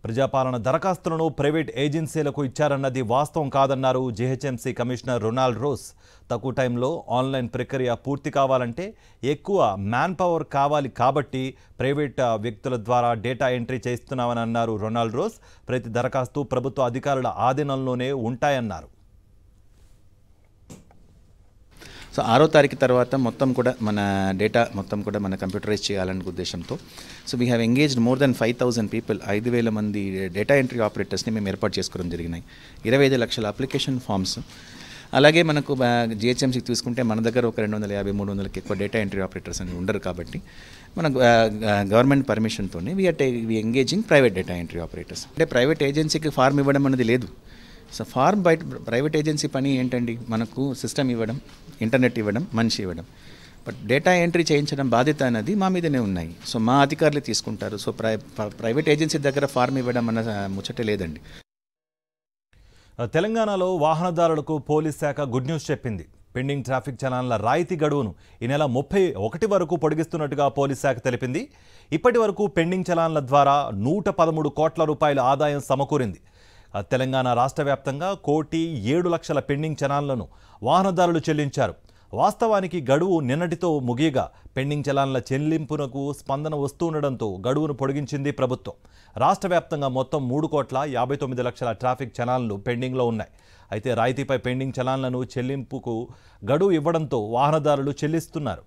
ప్రజాపాలన దరఖాస్తులను ప్రైవేట్ ఏజెన్సీలకు ఇచ్చారన్నది వాస్తవం కాదన్నారు జీహెచ్ఎంసీ కమిషనర్ రొనాల్డ్ రోస్. తక్కువ టైంలో ఆన్లైన్ ప్రక్రియ పూర్తి కావాలంటే ఎక్కువ మ్యాన్ పవర్ కావాలి కాబట్టి ప్రైవేట్ వ్యక్తుల ద్వారా డేటా ఎంట్రీ చేస్తున్నామని అన్నారు రొనాల్డ్ రోస్. ప్రతి దరఖాస్తు ప్రభుత్వ అధికారుల ఆధీనంలోనే ఉంటాయన్నారు. సో 6వ తారీఖు తర్వాత మొత్తం కూడా మన డేటా మొత్తం కూడా మన కంప్యూటరైజ్ చేయాలనే ఉద్దేశంతో so we have engaged more than 5,000 people 5,000 మంది డేటా ఎంట్రీ ఆపరేటర్స్ని మేము ఏర్పాటు చేసుకోవడం జరిగినాయి. 25 లక్షల అప్లికేషన్ ఫామ్స్. అలాగే మనకు జిహెచ్ఎంసీకి తీసుకుంటే మన దగ్గర ఒక 250-300కి ఎక్కువ డేటా ఎంట్రీ ఆపరేటర్స్ అని ఉండరు కాబట్టి మన గవర్నమెంట్ పర్మిషన్తోనే we engaging private data entry operators. అంటే ప్రైవేట్ ఏజెన్సీకి ఫార్మ్ ఇవ్వడం అనేది లేదు. సో ఫార్మ్ బయట ప్రైవేట్ ఏజెన్సీ పని ఏంటండి, మనకు సిస్టమ్ ఇవ్వడం, ఇంటర్నెట్ ఇవ్వడం, మనిషి ఇవ్వడం. బట్ డేటా ఎంట్రీ చేయించడం బాధ్యత అనేది మా మీదనే ఉన్నాయి. సో మా అధికారులు తీసుకుంటారు. సో ప్రైవేట్ ఏజెన్సీ దగ్గర ఫార్మ్ ఇవ్వడం అన్న ముచ్చటే లేదండి. తెలంగాణలో వాహనదారులకు పోలీస్ శాఖ గుడ్ న్యూస్ చెప్పింది. పెండింగ్ ట్రాఫిక్ చలాన్ల రాయితీ గడువును ఈ నెల 31 వరకు పొడిగిస్తున్నట్టుగా పోలీస్ శాఖ తెలిపింది. ఇప్పటి వరకు పెండింగ్ చలాన్ల ద్వారా 113 కోట్ల రూపాయల ఆదాయం సమకూరింది. తెలంగాణ రాష్ట్ర వ్యాప్తంగా 1,07,00,000 పెండింగ్ చలాన్లను వాహనదారులు చెల్లించారు. వాస్తవానికి గడువు నిన్నటితో ముగియగా పెండింగ్ చలాన్ల చెల్లింపునకు స్పందన వస్తుండడంతో గడువును పొడిగించింది ప్రభుత్వం. రాష్ట్ర వ్యాప్తంగా మొత్తం 3,59,00,000 ట్రాఫిక్ చలాన్లు పెండింగ్లో ఉన్నాయి. అయితే రాయితీపై పెండింగ్ చలాన్లను చెల్లింపుకు గడువు ఇవ్వడంతో వాహనదారులు చెల్లిస్తున్నారు.